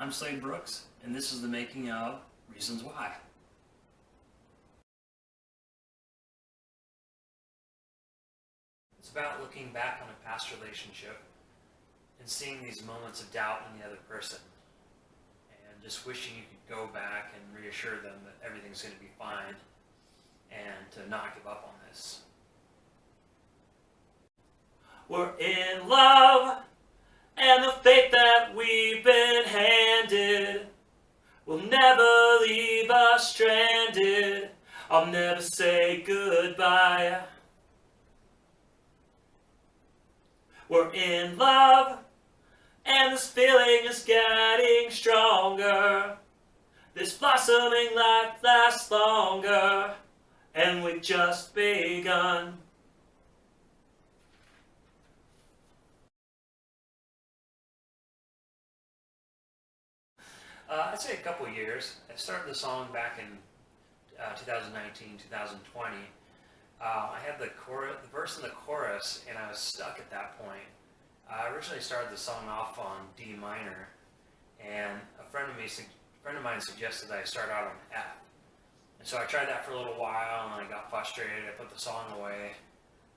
I'm Slade Brooks, and this is the making of Reasons Why. It's about looking back on a past relationship and seeing these moments of doubt in the other person, and just wishing you could go back and reassure them that everything's going to be fine and to not give up on this. We're in love, and the fate that we've been handed will never leave us stranded. I'll never say goodbye. We're in love, and this feeling is getting stronger. This blossoming life lasts longer, and we've just begun. I'd say a couple of years. I started the song back in 2019, 2020. I had the verse and the chorus, and I was stuck at that point. I originally started the song off on D minor, and a friend of mine suggested that I start out on F. And so I tried that for a little while, and I got frustrated. I put the song away.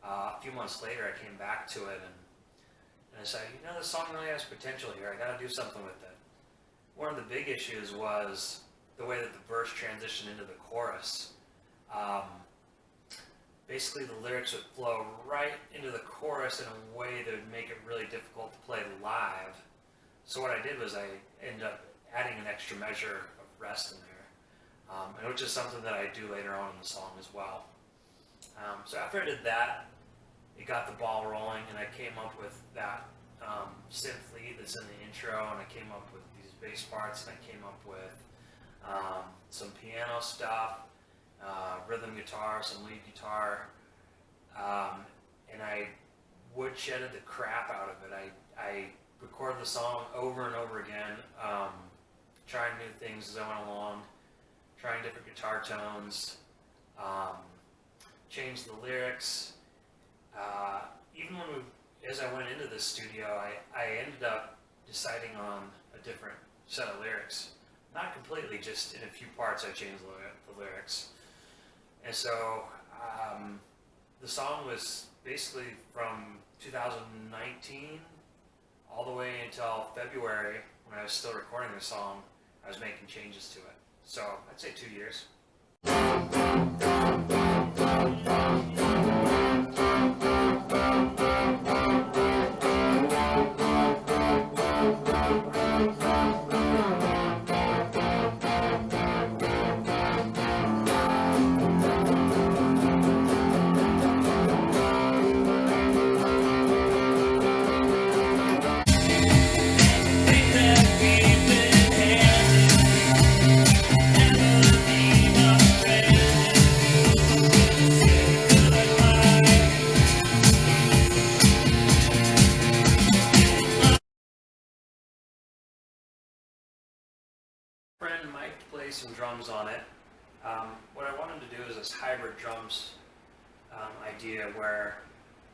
A few months later, I came back to it, and I said, you know, this song really has potential here. I got to do something with it. One of the big issues was the way that the verse transitioned into the chorus. Basically, the lyrics would flow right into the chorus in a way that would make it really difficult to play live. So what I did was I ended up adding an extra measure of rest in there, and which is something that I do later on in the song as well. So after I did that, it got the ball rolling, and I came up with that synth lead that's in the intro, and I came up with these bass parts, and I came up with some piano stuff, rhythm guitar, some lead guitar, and I woodshedded the crap out of it. I recorded the song over and over again, trying new things as I went along, trying different guitar tones, changed the lyrics. Even as I went into the studio, I ended up deciding on a different set of lyrics. Not completely, just in a few parts I changed the lyrics. And so the song was basically from 2019 all the way until February, when I was still recording the song. I was making changes to it. So I'd say 2 years. Friend Mike played some drums on it. What I wanted to do is this hybrid drums idea where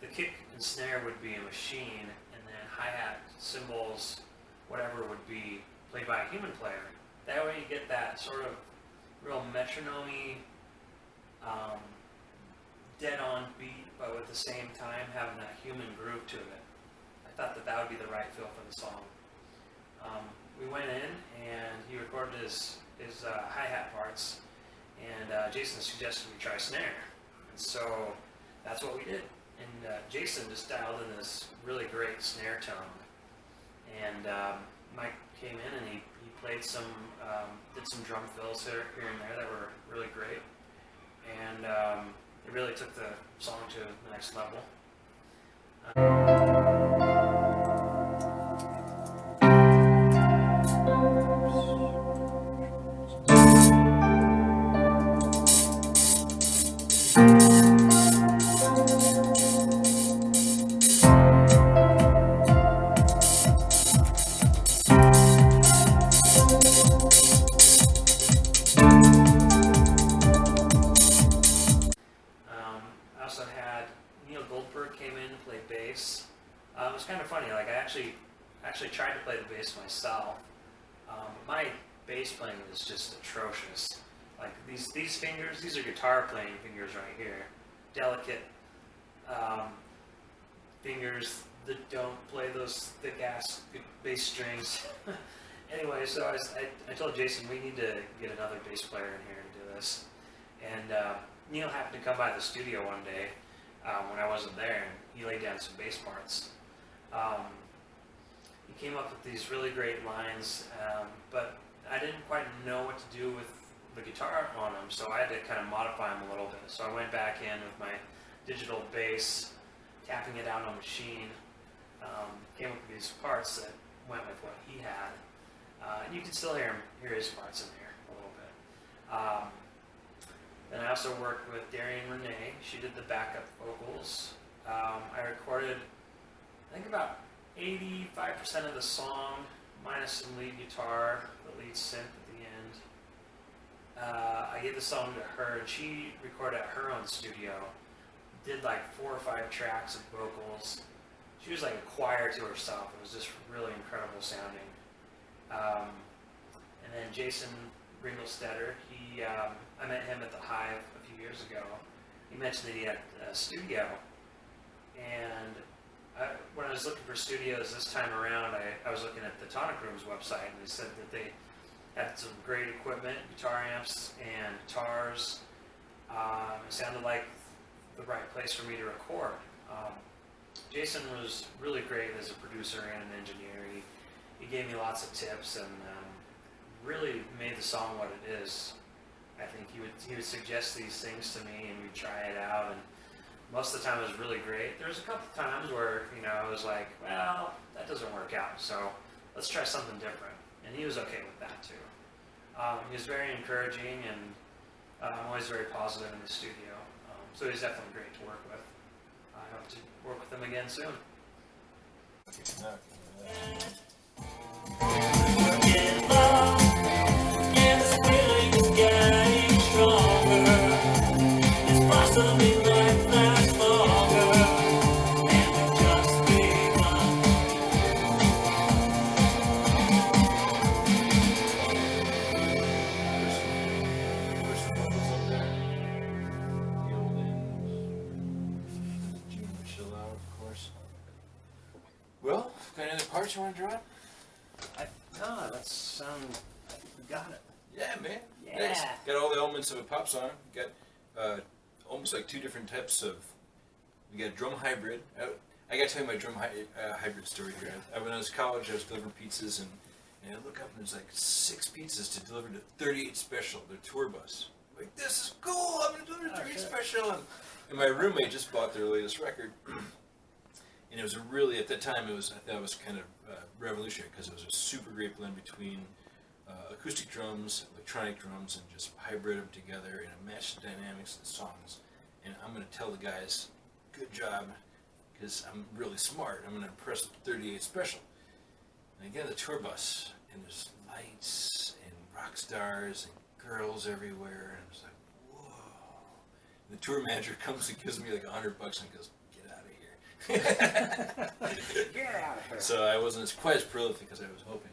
the kick and snare would be a machine, and then hi-hat, cymbals, whatever would be played by a human player. That way you get that sort of real metronome, dead-on beat, but at the same time having that human groove to it. I thought that would be the right feel for the song. We went in, and he recorded his hi-hat parts, and Jason suggested we try snare. And so that's what we did. And Jason just dialed in this really great snare tone. And Mike came in, and he played some, did some drum fills here and there that were really great. And it really took the song to the next level. Goldberg came in and played bass. It was kind of funny. Like I actually tried to play the bass myself, My bass playing is just atrocious. Like these fingers, these are guitar playing fingers right here. Delicate fingers that don't play those thick ass bass strings. Anyway, so I told Jason we need to get another bass player in here to do this. And Neil happened to come by the studio one day when I wasn't there, and he laid down some bass parts. He came up with these really great lines, but I didn't quite know what to do with the guitar on them, so I had to kind of modify them a little bit. So I went back in with my digital bass, tapping it out on the machine, came up with these parts that went with what he had. And you can still hear his parts in there a little bit. Then I also worked with Darian and Renee. She did the backup vocals. I recorded, I think, about 85% of the song, minus some lead guitar, the lead synth at the end. I gave the song to her, and she recorded at her own studio. Did like 4 or 5 tracks of vocals. She was like a choir to herself. It was just really incredible sounding. And then Jason Ringelstetter, I met him at the Hive a few years ago. He mentioned that he had a studio, and when I was looking for studios this time around, I was looking at the Tonic Room's website, and they said that they had some great equipment, guitar amps and guitars. It sounded like the right place for me to record. Jason was really great as a producer and an engineer. He gave me lots of tips and really made the song what it is. I think he would suggest these things to me, and we'd try it out, and most of the time it was really great. There was a couple of times where, I was like, well, that doesn't work out, so let's try something different. And he was okay with that too. He was very encouraging, and always very positive in the studio. So he's definitely great to work with. I hope to work with him again soon. Well, got any other parts you want to drop? No, that sounds. I think we got it. Yeah, man. Yeah. Nice. Got all the elements of a pop song. Got almost like 2 different types of. We got drum hybrid. I got to tell you my drum hybrid story here. When I was in college, I was delivering pizzas, and I look up and there's like 6 pizzas to deliver to 38 Special, their tour bus. I'm like, this is cool. I'm gonna deliver to 38 Special. And my roommate just bought their latest record. And it was at that time, I thought it was kind of revolutionary, because it was a super great blend between acoustic drums, electronic drums, and just hybrid them together, and it matched the dynamics of the songs. And I'm going to tell the guys, good job, because I'm really smart. I'm going to impress 38 Special. And I get on the tour bus, and there's lights and rock stars and girls everywhere, and I was like, whoa. And the tour manager comes and gives me like $100 and goes, Get out of here. So I wasn't quite as prolific as I was hoping.